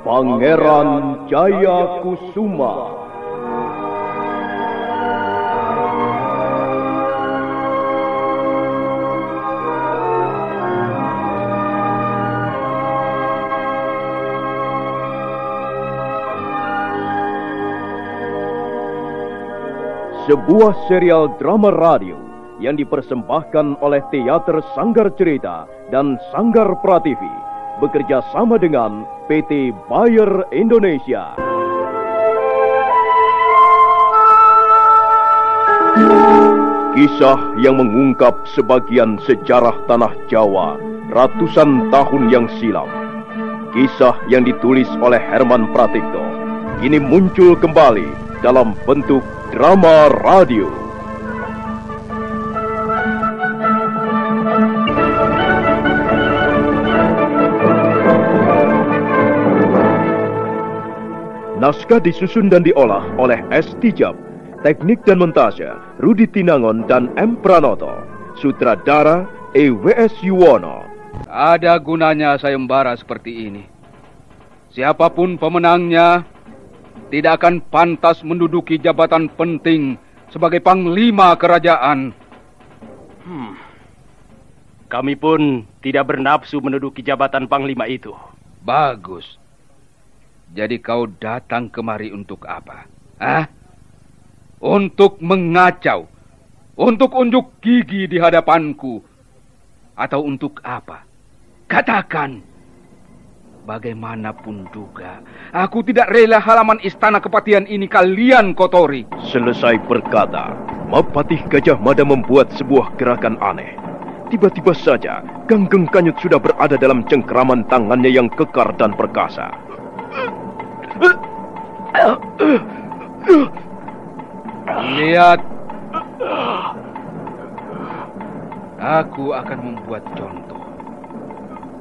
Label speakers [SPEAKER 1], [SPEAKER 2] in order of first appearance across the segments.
[SPEAKER 1] Pangeran Jayakusuma. Sebuah serial drama radio yang dipersembahkan oleh Teater Sanggar Cerita dan Sanggar Prativi bekerja sama dengan PT Bayer Indonesia. Kisah yang mengungkap sebagian sejarah tanah Jawa ratusan tahun yang silam. Kisah yang ditulis oleh Herman Pratikto kini muncul kembali dalam bentuk drama radio. Naskah disusun dan diolah oleh S. Tijab, teknik dan montase Rudi Tinangon dan M. Pranoto, sutradara E.W.S. Yuwono.
[SPEAKER 2] Ada gunanya sayembara seperti ini. Siapapun pemenangnya tidak akan pantas menduduki jabatan penting sebagai panglima kerajaan.
[SPEAKER 3] Kami pun tidak bernafsu menduduki jabatan panglima itu.
[SPEAKER 2] Bagus. Jadi kau datang kemari untuk apa? Untuk mengacau? Untuk unjuk gigi di hadapanku? Atau untuk apa? Katakan. Bagaimanapun juga, aku tidak rela halaman istana kepatihan ini kalian kotori.
[SPEAKER 1] Selesai berkata, Mapatih Gajah Mada membuat sebuah gerakan aneh. Tiba-tiba saja, Ganggeng Kanyut sudah berada dalam cengkeraman tangannya yang kekar dan perkasa.
[SPEAKER 2] Lihat. Aku akan membuat contoh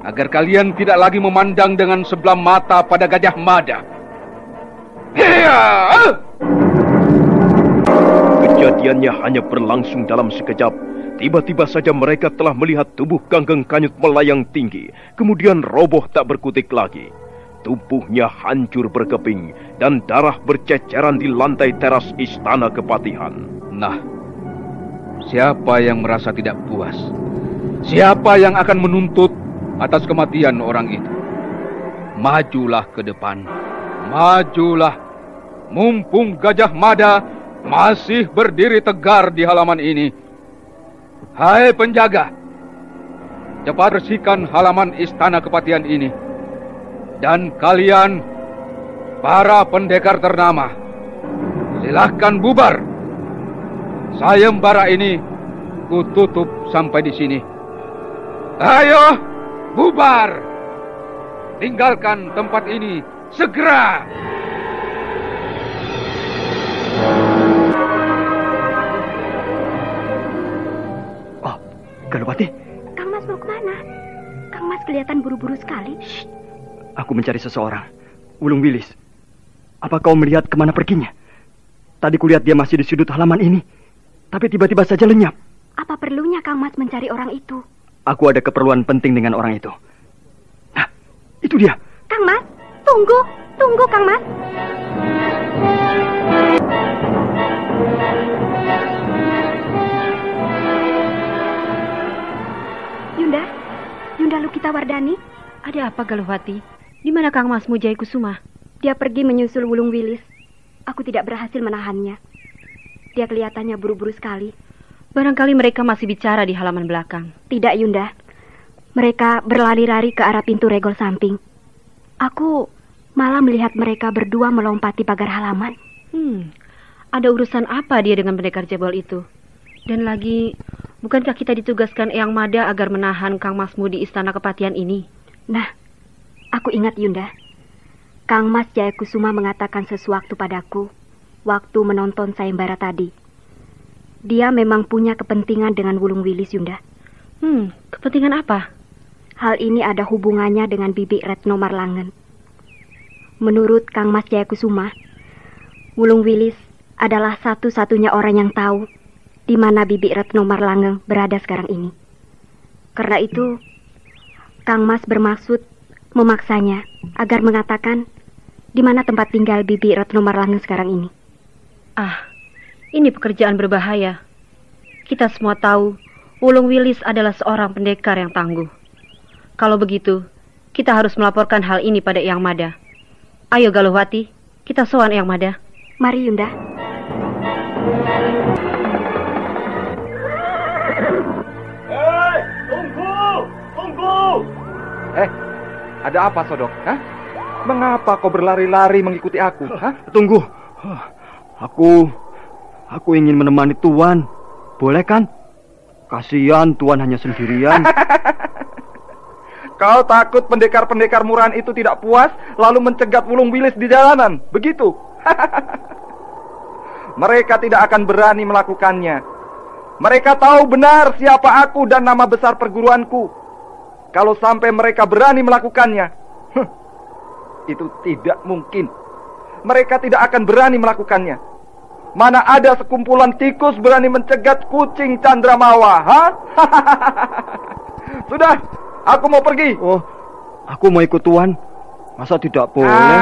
[SPEAKER 2] agar kalian tidak lagi memandang dengan sebelah mata pada Gajah Mada.
[SPEAKER 1] Kejadiannya hanya berlangsung dalam sekejap. Tiba-tiba saja mereka telah melihat tubuh Ganggeng Kanyut melayang tinggi, kemudian roboh tak berkutik lagi. Tubuhnya hancur berkeping dan darah berceceran di lantai teras istana kepatihan.
[SPEAKER 2] Nah, siapa yang merasa tidak puas? Siapa yang akan menuntut atas kematian orang itu? Majulah ke depan. Majulah. Mumpung Gajah Mada masih berdiri tegar di halaman ini. Hai penjaga, cepat bersihkan halaman istana kepatihan ini. Dan kalian, para pendekar ternama, silahkan bubar. Sayembara ini kututup sampai di sini. Ayo, bubar. Tinggalkan tempat ini segera.
[SPEAKER 4] Oh, Galupati.
[SPEAKER 5] Kang Mas mau kemana? Kang Mas kelihatan buru-buru sekali.
[SPEAKER 4] Shh. Aku mencari seseorang. Wulung Wilis. Apa kau melihat kemana perginya? Tadi kulihat dia masih di sudut halaman ini. Tapi tiba-tiba saja lenyap.
[SPEAKER 5] Apa perlunya Kang Mas mencari orang itu?
[SPEAKER 4] Aku ada keperluan penting dengan orang itu. Nah, itu dia.
[SPEAKER 5] Kang Mas, tunggu. Tunggu Kang Mas. Yunda Lukitawardhani.
[SPEAKER 6] Ada apa Galupati? Di mana Kang Mas Jayakusuma?
[SPEAKER 5] Dia pergi menyusul Wulung Wilis. Aku tidak berhasil menahannya. Dia kelihatannya buru-buru sekali.
[SPEAKER 6] Barangkali mereka masih bicara di halaman belakang.
[SPEAKER 5] Tidak, Yunda. Mereka berlari-lari ke arah pintu regol samping. Aku malah melihat mereka berdua melompati pagar halaman.
[SPEAKER 6] Ada urusan apa dia dengan pendekar jebol itu? Dan lagi, bukankah kita ditugaskan Eyang Mada agar menahan Kang Masmu di istana kepatihan ini?
[SPEAKER 5] Nah, aku ingat Yunda. Kang Mas Jayakusuma mengatakan sesuatu padaku waktu menonton sayembara tadi. Dia memang punya kepentingan dengan Wulung Wilis, Yunda.
[SPEAKER 6] Kepentingan apa?
[SPEAKER 5] Hal ini ada hubungannya dengan Bibi Retno Marlangen. Menurut Kang Mas Jayakusuma, Wulung Wilis adalah satu-satunya orang yang tahu di mana Bibi Retno Marlangen berada sekarang ini. Karena itu, Kang Mas bermaksud memaksanya agar mengatakan di mana tempat tinggal Bibi Retno Marlangen sekarang ini?
[SPEAKER 6] Ah, ini pekerjaan berbahaya. Kita semua tahu Wulung Wilis adalah seorang pendekar yang tangguh. Kalau begitu, kita harus melaporkan hal ini pada Eyang Mada. Ayo Galuhwati, kita sowan Eyang Mada.
[SPEAKER 5] Mari Yunda.
[SPEAKER 4] Hei, tunggu!
[SPEAKER 2] Ada apa, Sodok? Hah? Mengapa kau berlari-lari mengikuti aku? Hah?
[SPEAKER 4] Tunggu. Aku ingin menemani Tuan. Boleh kan? Kasihan Tuan hanya sendirian.
[SPEAKER 2] Kau takut pendekar-pendekar murahan itu tidak puas, lalu mencegat Wulung Wilis di jalanan? Begitu? Mereka tidak akan berani melakukannya. Mereka tahu benar siapa aku dan nama besar perguruanku. Kalau sampai mereka berani melakukannya, itu tidak mungkin. Mereka tidak akan berani melakukannya. Mana ada sekumpulan tikus berani mencegat kucing Candramawa, ha? Sudah, aku mau pergi.
[SPEAKER 4] Oh, aku mau ikut Tuan. Masa tidak boleh?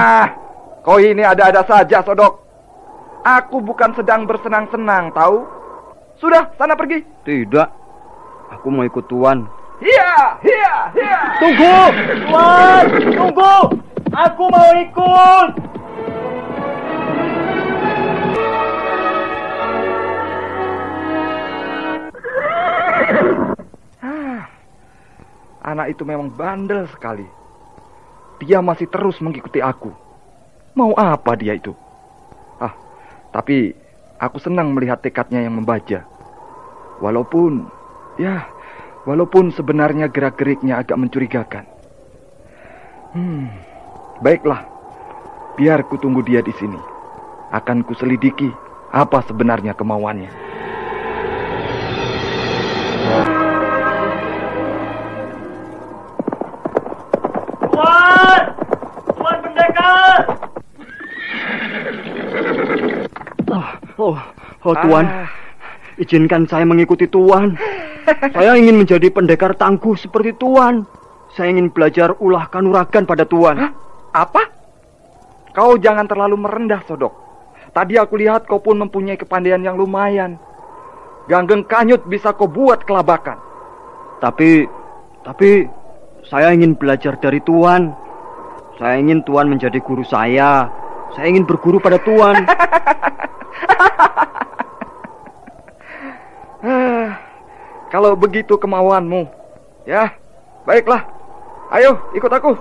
[SPEAKER 2] Kau ini ada-ada saja, Sodok. Aku bukan sedang bersenang-senang, tahu? Sudah, sana pergi.
[SPEAKER 4] Tidak, aku mau ikut Tuan.
[SPEAKER 2] Hiya!
[SPEAKER 4] Tunggu! Tuan! Tunggu! Aku mau ikut!
[SPEAKER 2] Anak itu memang bandel sekali. Dia masih terus mengikuti aku. Mau apa dia itu? Tapi aku senang melihat tekadnya yang membaja. Walaupun sebenarnya gerak-geriknya agak mencurigakan. Baiklah, biar ku tunggu dia di sini. Akan ku selidiki apa sebenarnya kemauannya.
[SPEAKER 4] Tuan pendekar! Oh Tuan, izinkan saya mengikuti Tuan. Saya ingin menjadi pendekar tangguh seperti Tuan. Saya ingin belajar ulah kanuragan pada Tuan.
[SPEAKER 2] Hah? Apa? Kau jangan terlalu merendah, Sodok. Tadi aku lihat kau pun mempunyai kepandaian yang lumayan. Ganggeng Kanyut bisa kau buat kelabakan.
[SPEAKER 4] Tapi saya ingin belajar dari Tuan. Saya ingin Tuan menjadi guru saya. Saya ingin berguru pada Tuan.
[SPEAKER 2] Kalau begitu kemauanmu, ya, baiklah. Ayo, ikut aku.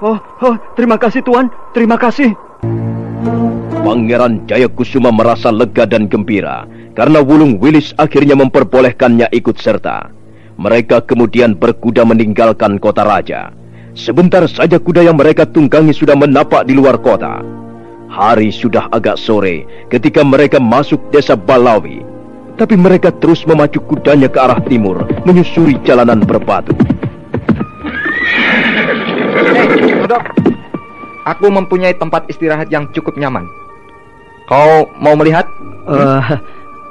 [SPEAKER 4] Terima kasih Tuan, terima kasih.
[SPEAKER 1] Pangeran Jayakusuma merasa lega dan gembira karena Wulung Wilis akhirnya memperbolehkannya ikut serta. Mereka kemudian berkuda meninggalkan kota raja. Sebentar saja kuda yang mereka tunggangi sudah menapak di luar kota. Hari sudah agak sore ketika mereka masuk desa Balawi. Tapi mereka terus memacu kudanya ke arah timur, menyusuri jalanan berbatu.
[SPEAKER 2] Sodok, aku mempunyai tempat istirahat yang cukup nyaman. Kau mau melihat?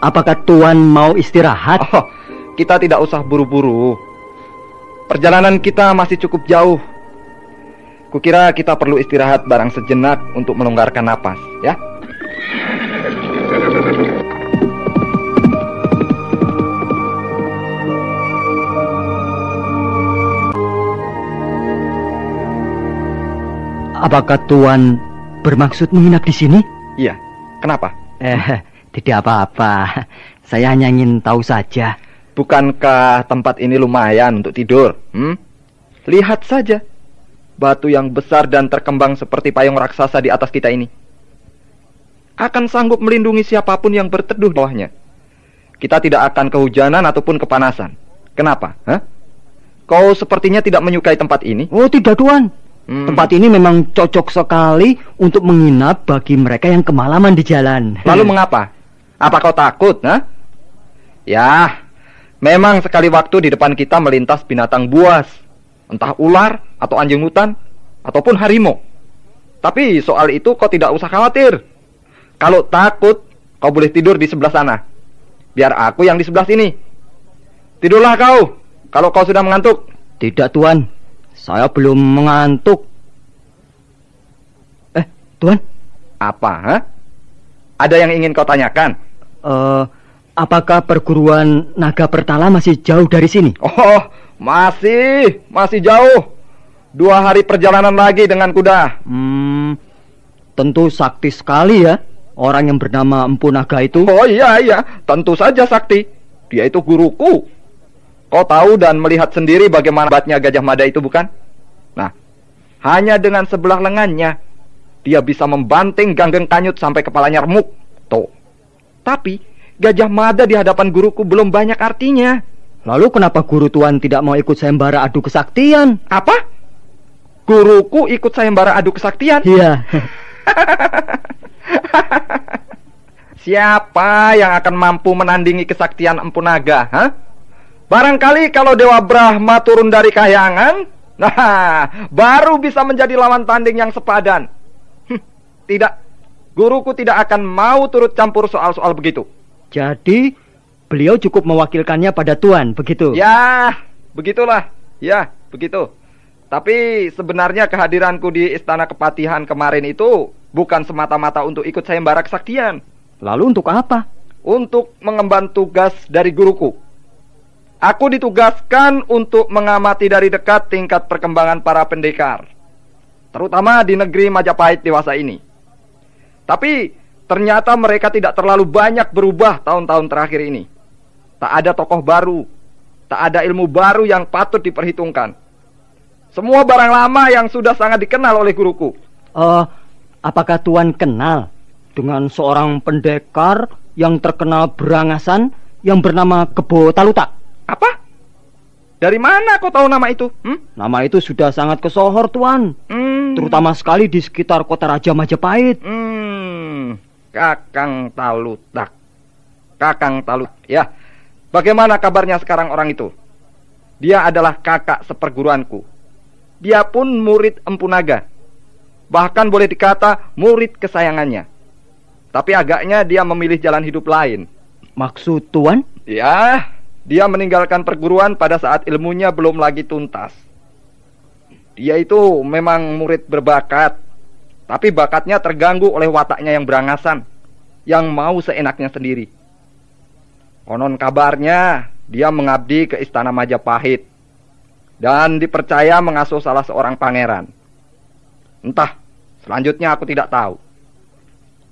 [SPEAKER 4] Apakah Tuan mau istirahat?
[SPEAKER 2] Kita tidak usah buru-buru. Perjalanan kita masih cukup jauh. Kukira kita perlu istirahat barang sejenak untuk melonggarkan napas, ya?
[SPEAKER 4] Apakah Tuan bermaksud menginap di sini?
[SPEAKER 2] Iya. Kenapa?
[SPEAKER 4] Tidak apa-apa. Saya hanya ingin tahu saja.
[SPEAKER 2] Bukankah tempat ini lumayan untuk tidur? Lihat saja. Batu yang besar dan terkembang seperti payung raksasa di atas kita ini. Akan sanggup melindungi siapapun yang berteduh di bawahnya. Kita tidak akan kehujanan ataupun kepanasan. Kenapa? Kau sepertinya tidak menyukai tempat ini?
[SPEAKER 4] Oh tidak Tuan. Tempat ini memang cocok sekali untuk menginap bagi mereka yang kemalaman di jalan.
[SPEAKER 2] Lalu mengapa? Apa kau takut? Ya, memang sekali waktu di depan kita melintas binatang buas. Entah ular, atau anjing hutan, ataupun harimau. Tapi soal itu kau tidak usah khawatir. Kalau takut, kau boleh tidur di sebelah sana. Biar aku yang di sebelah sini. Tidurlah kau, kalau kau sudah mengantuk.
[SPEAKER 4] Tidak Tuan, saya belum mengantuk. Tuan,
[SPEAKER 2] Apa, ha? Ada yang ingin kau tanyakan?
[SPEAKER 4] Apakah perguruan Naga Pertala masih jauh dari sini?
[SPEAKER 2] Oh, masih jauh. 2 hari perjalanan lagi dengan kuda.
[SPEAKER 4] Tentu sakti sekali ya orang yang bernama Empu Naga itu.
[SPEAKER 2] Oh iya, tentu saja sakti. Dia itu guruku. Kau tahu dan melihat sendiri bagaimana hebatnya Gajah Mada itu, bukan? Nah, hanya dengan sebelah lengannya dia bisa membanting Ganggeng Kanyut sampai kepalanya remuk. Tuh. Tapi Gajah Mada di hadapan guruku belum banyak artinya.
[SPEAKER 4] Lalu kenapa guru tuan tidak mau ikut sayembara adu kesaktian?
[SPEAKER 2] Apa? Guruku ikut sayembara adu kesaktian?
[SPEAKER 4] Iya.
[SPEAKER 2] Siapa yang akan mampu menandingi kesaktian Empu Naga, ha? Barangkali kalau Dewa Brahma turun dari kahyangan, nah, baru bisa menjadi lawan tanding yang sepadan. Tidak, guruku tidak akan mau turut campur soal-soal begitu.
[SPEAKER 4] Jadi, beliau cukup mewakilkannya pada tuan, begitu?
[SPEAKER 2] Ya, begitulah. Ya, begitu. Tapi sebenarnya kehadiranku di Istana Kepatihan kemarin itu bukan semata-mata untuk ikut sayembara kesaktian.
[SPEAKER 4] Lalu untuk apa?
[SPEAKER 2] Untuk mengemban tugas dari guruku. Aku ditugaskan untuk mengamati dari dekat tingkat perkembangan para pendekar, terutama di negeri Majapahit dewasa ini. Tapi ternyata mereka tidak terlalu banyak berubah tahun-tahun terakhir ini. Tak ada tokoh baru, tak ada ilmu baru yang patut diperhitungkan. Semua barang lama yang sudah sangat dikenal oleh guruku.
[SPEAKER 4] Apakah tuan kenal dengan seorang pendekar yang terkenal berangasan yang bernama Kebo Talutak?
[SPEAKER 2] Apa? Dari mana kau tahu nama itu?
[SPEAKER 4] Nama itu sudah sangat kesohor, tuan. Terutama sekali di sekitar kota Raja Majapahit.
[SPEAKER 2] Kakang Talutak. Kakang Talut. Ya, bagaimana kabarnya sekarang orang itu? Dia adalah kakak seperguruanku. Dia pun murid Empu Naga. Bahkan boleh dikata murid kesayangannya. Tapi agaknya dia memilih jalan hidup lain.
[SPEAKER 4] Maksud tuan?
[SPEAKER 2] Ya, dia meninggalkan perguruan pada saat ilmunya belum lagi tuntas. Dia itu memang murid berbakat, tapi bakatnya terganggu oleh wataknya yang berangasan, yang mau seenaknya sendiri. Konon kabarnya dia mengabdi ke Istana Majapahit dan dipercaya mengasuh salah seorang pangeran. Entah, selanjutnya aku tidak tahu.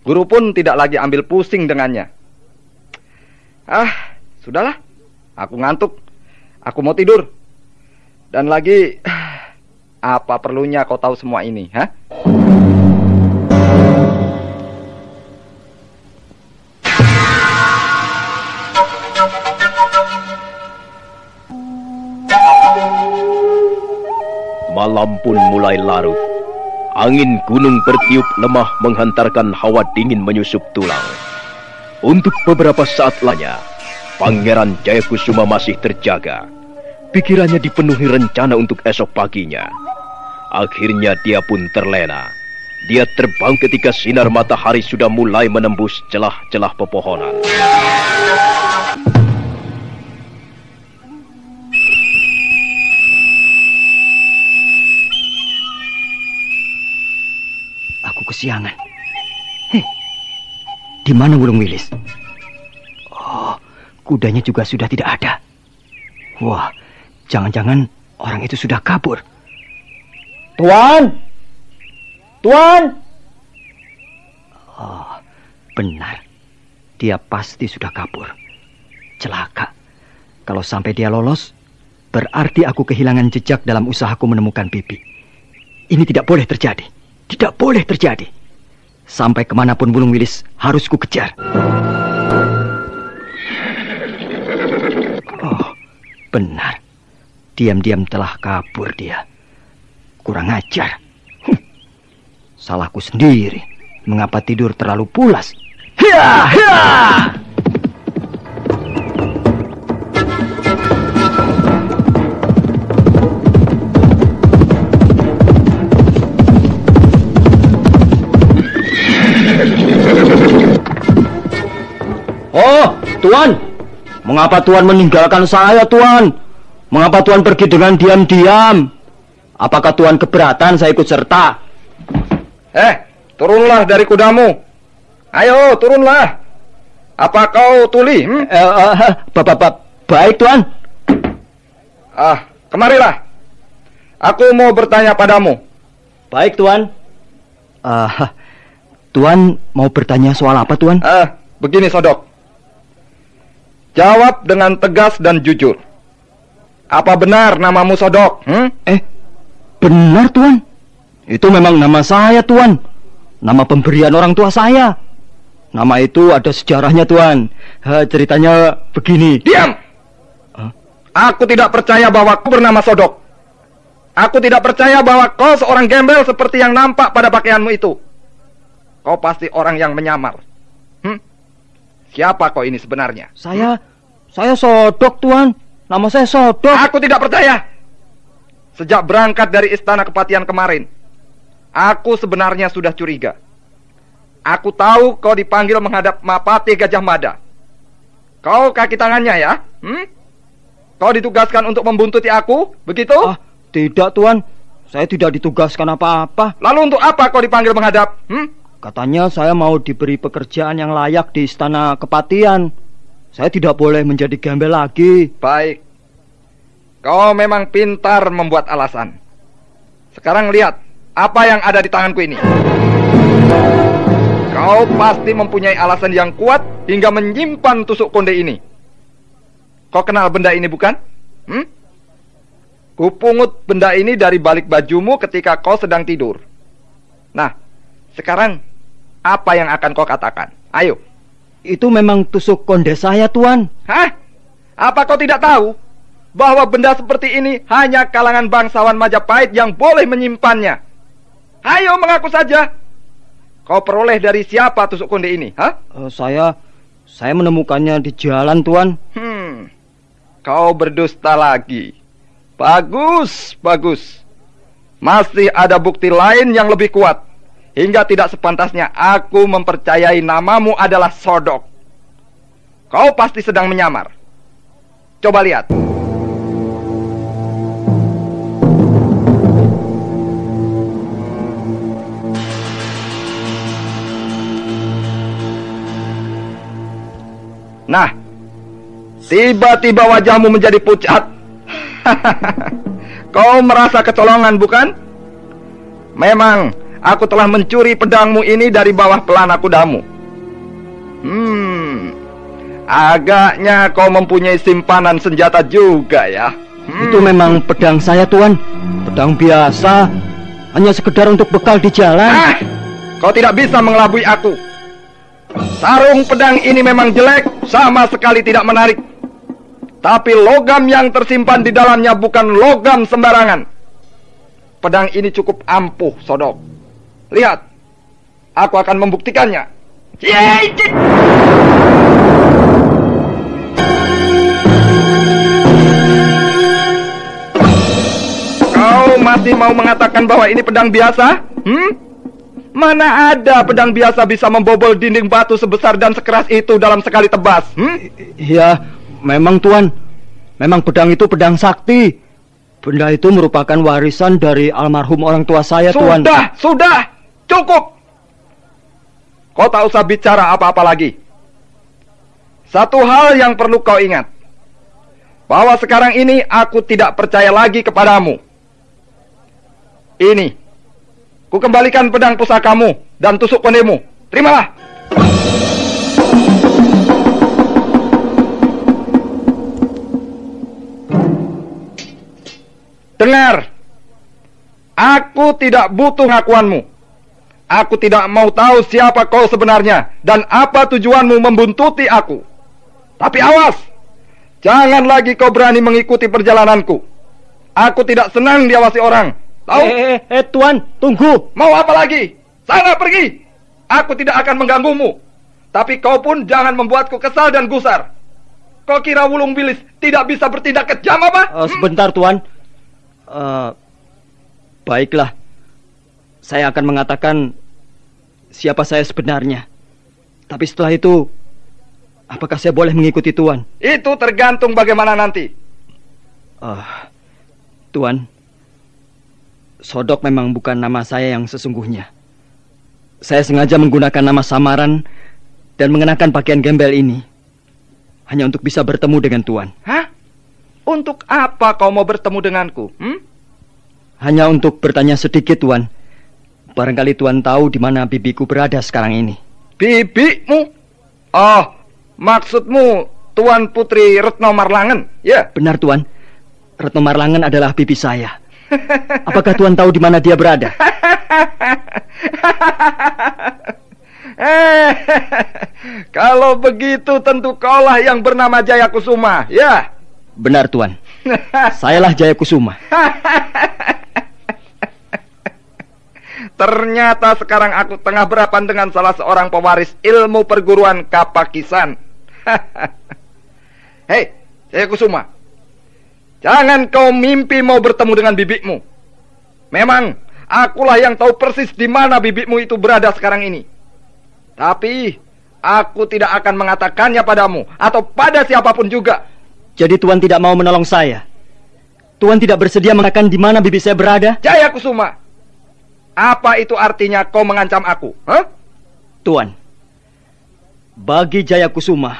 [SPEAKER 2] Guru pun tidak lagi ambil pusing dengannya. Sudahlah. Aku ngantuk. Aku mau tidur. Dan lagi, apa perlunya kau tahu semua ini, ha?
[SPEAKER 1] Malam pun mulai larut. Angin gunung bertiup lemah menghantarkan hawa dingin menyusup tulang. Untuk beberapa saat lamanya, Pangeran Jayakusuma masih terjaga. Pikirannya dipenuhi rencana untuk esok paginya. Akhirnya dia pun terlena. Dia terbang ketika sinar matahari sudah mulai menembus celah-celah pepohonan.
[SPEAKER 4] Aku kesiangan. Di mana Wulung Wilis? Kudanya juga sudah tidak ada. Wah, jangan-jangan orang itu sudah kabur.
[SPEAKER 2] Tuan! Tuan!
[SPEAKER 4] Benar. Dia pasti sudah kabur. Celaka. Kalau sampai dia lolos, berarti aku kehilangan jejak dalam usahaku menemukan Bibi. Ini tidak boleh terjadi. Tidak boleh terjadi. Sampai kemanapun Wulung Wilis harus ku kejar. Benar. Diam-diam telah kabur dia. Kurang ajar. Salahku sendiri. Mengapa tidur terlalu pulas? Hiya! Hiya! Oh, Tuan! Mengapa Tuan meninggalkan saya, Tuan? Mengapa Tuan pergi dengan diam-diam? Apakah Tuan keberatan saya ikut serta?
[SPEAKER 2] turunlah dari kudamu. Ayo, turunlah. Apa kau tuli?
[SPEAKER 4] Baik, Tuan.
[SPEAKER 2] Kemarilah. Aku mau bertanya padamu.
[SPEAKER 4] Baik, Tuan. Tuan mau bertanya soal apa, Tuan?
[SPEAKER 2] Begini, Sodok. Jawab dengan tegas dan jujur. Apa benar namamu Sodok?
[SPEAKER 4] Benar, Tuan. Itu memang nama saya, Tuan. Nama pemberian orang tua saya. Nama itu ada sejarahnya, Tuan. Ceritanya begini.
[SPEAKER 2] Diam! Aku tidak percaya bahwa kau bernama Sodok. Aku tidak percaya bahwa kau seorang gembel seperti yang nampak pada pakaianmu itu. Kau pasti orang yang menyamar. Siapa kau ini sebenarnya?
[SPEAKER 4] Saya Sodok, Tuan. Nama saya Sodok.
[SPEAKER 2] Aku tidak percaya. Sejak berangkat dari istana kepatihan kemarin, aku sebenarnya sudah curiga. Aku tahu kau dipanggil menghadap Mapati Gajah Mada. Kau kaki tangannya ya? Kau ditugaskan untuk membuntuti aku, begitu?
[SPEAKER 4] Tidak, Tuan. Saya tidak ditugaskan apa-apa.
[SPEAKER 2] Lalu untuk apa kau dipanggil menghadap?
[SPEAKER 4] Katanya saya mau diberi pekerjaan yang layak di istana kepatihan. Saya tidak boleh menjadi gembel lagi.
[SPEAKER 2] Baik. Kau memang pintar membuat alasan. Sekarang lihat apa yang ada di tanganku ini. Kau pasti mempunyai alasan yang kuat hingga menyimpan tusuk konde ini. Kau kenal benda ini bukan? Kupungut benda ini dari balik bajumu ketika kau sedang tidur. Nah, sekarang apa yang akan kau katakan? Ayo.
[SPEAKER 4] Itu memang tusuk konde saya, Tuan.
[SPEAKER 2] Apa kau tidak tahu bahwa benda seperti ini hanya kalangan bangsawan Majapahit yang boleh menyimpannya? Ayo mengaku saja. Kau peroleh dari siapa tusuk konde ini?
[SPEAKER 4] Saya menemukannya di jalan, Tuan.
[SPEAKER 2] Kau berdusta lagi. Bagus. Masih ada bukti lain yang lebih kuat, hingga tidak sepantasnya aku mempercayai namamu adalah Sodok. Kau pasti sedang menyamar. Coba lihat. Nah, tiba-tiba wajahmu menjadi pucat. Kau merasa kecolongan, bukan? Memang aku telah mencuri pedangmu ini dari bawah pelana kudamu. Agaknya kau mempunyai simpanan senjata juga ya.
[SPEAKER 4] Itu memang pedang saya, Tuan. Pedang biasa, hanya sekedar untuk bekal di jalan.
[SPEAKER 2] Kau tidak bisa mengelabui aku. Sarung pedang ini memang jelek, sama sekali tidak menarik. Tapi logam yang tersimpan di dalamnya bukan logam sembarangan. Pedang ini cukup ampuh, Sodok. Lihat, aku akan membuktikannya. Kau masih mau mengatakan bahwa ini pedang biasa? Mana ada pedang biasa bisa membobol dinding batu sebesar dan sekeras itu dalam sekali tebas?
[SPEAKER 4] Iya, memang, Tuan. Memang pedang itu pedang sakti. Benda itu merupakan warisan dari almarhum orang tua saya, Tuan.
[SPEAKER 2] Sudah, cukup. Kau tak usah bicara apa-apa lagi. Satu hal yang perlu kau ingat, bahwa sekarang ini aku tidak percaya lagi kepadamu. Ini, ku kembalikan pedang pusakamu dan tusuk kondemu. Terimalah. Dengar, aku tidak butuh ngakuanmu. Aku tidak mau tahu siapa kau sebenarnya dan apa tujuanmu membuntuti aku. Tapi awas, jangan lagi kau berani mengikuti perjalananku. Aku tidak senang diawasi orang. Tahu?
[SPEAKER 4] Tuan, tunggu.
[SPEAKER 2] Mau apa lagi? Sana pergi. Aku tidak akan mengganggumu. Tapi kau pun jangan membuatku kesal dan gusar. Kau kira Wulung Wilis tidak bisa bertindak kejam apa?
[SPEAKER 4] Sebentar, Tuan. Baiklah. Saya akan mengatakan siapa saya sebenarnya. Tapi setelah itu, apakah saya boleh mengikuti Tuan?
[SPEAKER 2] Itu tergantung bagaimana nanti.
[SPEAKER 4] Tuan, Sodok memang bukan nama saya yang sesungguhnya. Saya sengaja menggunakan nama samaran dan mengenakan pakaian gembel ini hanya untuk bisa bertemu dengan Tuan.
[SPEAKER 2] Hah? Untuk apa kau mau bertemu denganku?
[SPEAKER 4] Hanya untuk bertanya sedikit, Tuan. Barangkali Tuan tahu di mana bibiku berada sekarang ini.
[SPEAKER 2] Bibimu? Oh, maksudmu Tuan Putri Retno Marlangen, ya?
[SPEAKER 4] Benar, Tuan. Retno Marlangen adalah bibi saya. Apakah Tuan tahu di mana dia berada?
[SPEAKER 2] Kalau begitu tentu kaulah yang bernama Jaya Kusuma, ya?
[SPEAKER 4] Benar, Tuan. Sayalah Jaya Kusuma.
[SPEAKER 2] Ternyata sekarang aku tengah berhadapan dengan salah seorang pewaris ilmu perguruan Kapakisan. Hei, Jaya Kusuma. Jangan kau mimpi mau bertemu dengan bibimu. Memang akulah yang tahu persis di mana bibimu itu berada sekarang ini. Tapi aku tidak akan mengatakannya padamu atau pada siapapun juga.
[SPEAKER 4] Jadi Tuan tidak mau menolong saya? Tuan tidak bersedia mengatakan di mana bibi saya berada?
[SPEAKER 2] Jaya Kusuma, apa itu artinya kau mengancam aku?
[SPEAKER 4] Tuan, bagi Jaya Kusuma,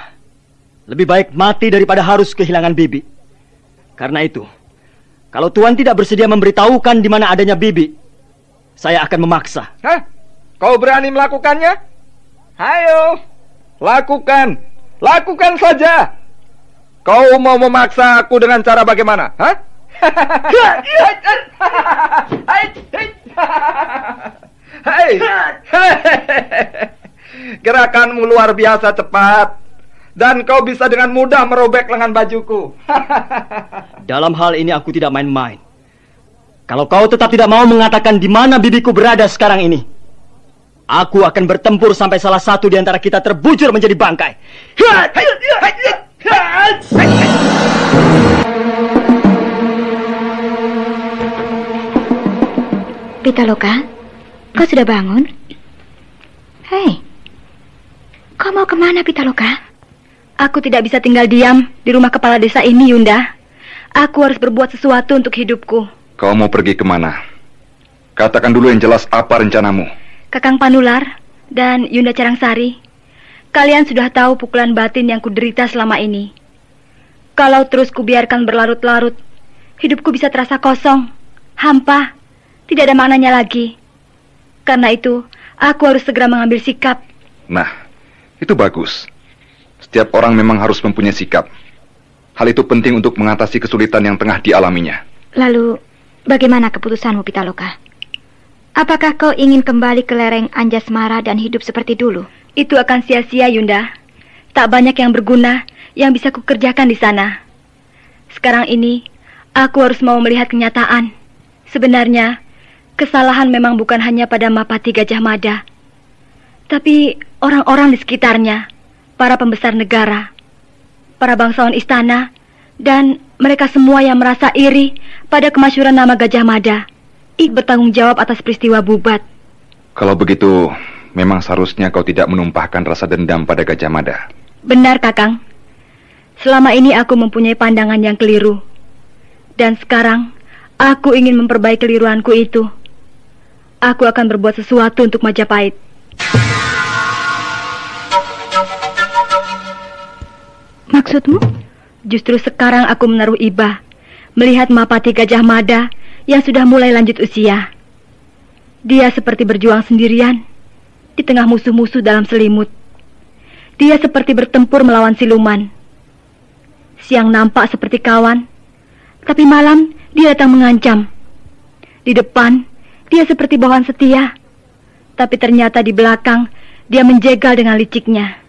[SPEAKER 4] lebih baik mati daripada harus kehilangan bibi. Karena itu, kalau Tuan tidak bersedia memberitahukan di mana adanya bibi, saya akan memaksa.
[SPEAKER 2] Hah? Kau berani melakukannya? Ayo, lakukan. Lakukan saja. Kau mau memaksa aku dengan cara bagaimana? Hah? Hei. Gerakanmu luar biasa cepat. Dan kau bisa dengan mudah merobek lengan bajuku.
[SPEAKER 4] Dalam hal ini aku tidak main-main. Kalau kau tetap tidak mau mengatakan di mana bibiku berada sekarang ini, aku akan bertempur sampai salah satu di antara kita terbujur menjadi bangkai.
[SPEAKER 5] Pitaloka, kau sudah bangun? Hei, kau mau kemana, Pitaloka?
[SPEAKER 6] Aku tidak bisa tinggal diam di rumah kepala desa ini, Yunda. Aku harus berbuat sesuatu untuk hidupku.
[SPEAKER 7] Kau mau pergi kemana? Katakan dulu yang jelas apa rencanamu.
[SPEAKER 6] Kakang Panular dan Yunda Carangsari, kalian sudah tahu pukulan batin yang kuderita selama ini. Kalau terus kubiarkan berlarut-larut, hidupku bisa terasa kosong, hampa, tidak ada maknanya lagi. Karena itu, aku harus segera mengambil sikap.
[SPEAKER 7] Nah, itu bagus. Setiap orang memang harus mempunyai sikap. Hal itu penting untuk mengatasi kesulitan yang tengah dialaminya.
[SPEAKER 5] Lalu, bagaimana keputusanmu, Pitaloka? Apakah kau ingin kembali ke lereng Anjasmara dan hidup seperti dulu?
[SPEAKER 6] Itu akan sia-sia, Yunda. Tak banyak yang berguna yang bisa kukerjakan di sana. Sekarang ini, aku harus mau melihat kenyataan. Sebenarnya, kesalahan memang bukan hanya pada Mapati Gajah Mada, tapi orang-orang di sekitarnya. Para pembesar negara, para bangsawan istana, dan mereka semua yang merasa iri pada kemasyhuran nama Gajah Mada. Bertanggung jawab atas peristiwa Bubat.
[SPEAKER 7] Kalau begitu, memang seharusnya kau tidak menumpahkan rasa dendam pada Gajah Mada.
[SPEAKER 6] Benar, Kakang. Selama ini aku mempunyai pandangan yang keliru. Dan sekarang, aku ingin memperbaiki keliruanku itu. Aku akan berbuat sesuatu untuk Majapahit.
[SPEAKER 5] Maksudmu?
[SPEAKER 6] Justru sekarang aku menaruh iba melihat Mapati Gajah Mada yang sudah mulai lanjut usia. Dia seperti berjuang sendirian di tengah musuh-musuh dalam selimut. Dia seperti bertempur melawan siluman. Siang nampak seperti kawan, tapi malam dia datang mengancam. Di depan dia seperti bawahan setia, tapi ternyata di belakang dia menjegal dengan liciknya.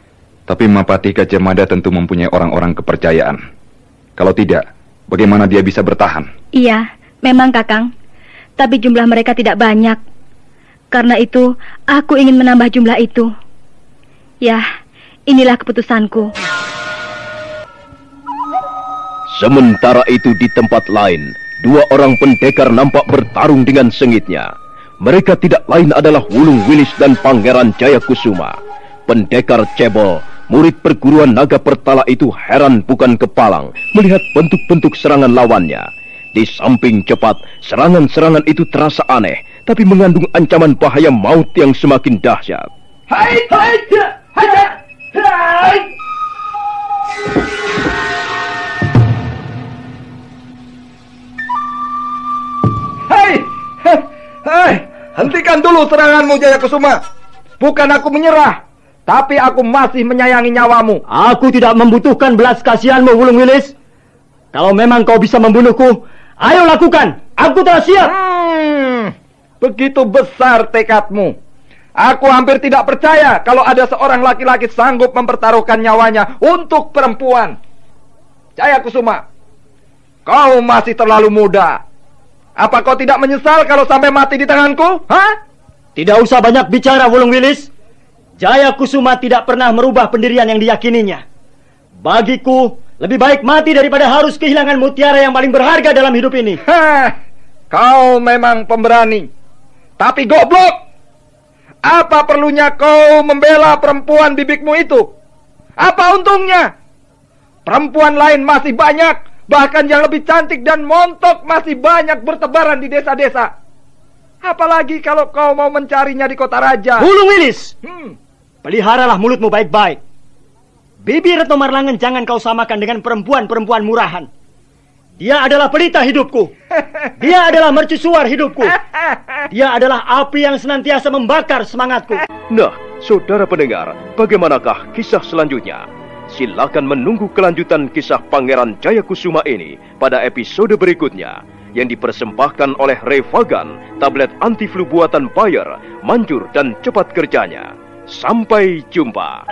[SPEAKER 7] Tapi Mapati Gajah Mada tentu mempunyai orang-orang kepercayaan. Kalau tidak, bagaimana dia bisa bertahan?
[SPEAKER 6] Iya, memang Kakang. Tapi jumlah mereka tidak banyak. Karena itu, aku ingin menambah jumlah itu. Ya, inilah keputusanku.
[SPEAKER 1] Sementara itu di tempat lain, dua orang pendekar nampak bertarung dengan sengitnya. Mereka tidak lain adalah Wulung Wilis dan Pangeran Jaya Kusuma. Pendekar cebol, murid perguruan naga Pertala itu heran bukan kepalang melihat bentuk-bentuk serangan lawannya. Di samping cepat, serangan-serangan itu terasa aneh, tapi mengandung ancaman bahaya maut yang semakin dahsyat.
[SPEAKER 2] Hai, hai, hai, hai. Hai, hai, hentikan dulu seranganmu, Jaya Kusuma. Bukan aku menyerah, tapi aku masih menyayangi nyawamu.
[SPEAKER 4] Aku tidak membutuhkan belas kasihanmu, Wulung Wilis. Kalau memang kau bisa membunuhku, ayo lakukan. Aku telah siap.
[SPEAKER 2] Begitu besar tekadmu. Aku hampir tidak percaya kalau ada seorang laki-laki sanggup mempertaruhkan nyawanya untuk perempuan. Jaya Kusuma, kau masih terlalu muda. Apa kau tidak menyesal kalau sampai mati di tanganku? Hah?
[SPEAKER 4] Tidak usah banyak bicara, Wulung Wilis. Jaya Kusuma tidak pernah merubah pendirian yang diyakininya. Bagiku, lebih baik mati daripada harus kehilangan mutiara yang paling berharga dalam hidup ini.
[SPEAKER 2] Kau memang pemberani, tapi goblok. Apa perlunya kau membela perempuan bibikmu itu? Apa untungnya? Perempuan lain masih banyak, bahkan yang lebih cantik dan montok masih banyak bertebaran di desa-desa. Apalagi kalau kau mau mencarinya di kota raja.
[SPEAKER 4] Wulung Wilis, peliharalah mulutmu baik-baik. Bibi Retno Marlangen jangan kau samakan dengan perempuan-perempuan murahan. Dia adalah pelita hidupku. Dia adalah mercusuar hidupku. Dia adalah api yang senantiasa membakar semangatku.
[SPEAKER 1] Nah, saudara pendengar, bagaimanakah kisah selanjutnya? Silakan menunggu kelanjutan kisah Pangeran Jaya Kusuma ini pada episode berikutnya, yang dipersembahkan oleh Revagan, tablet anti-flu buatan Bayer, manjur dan cepat kerjanya. Sampai jumpa.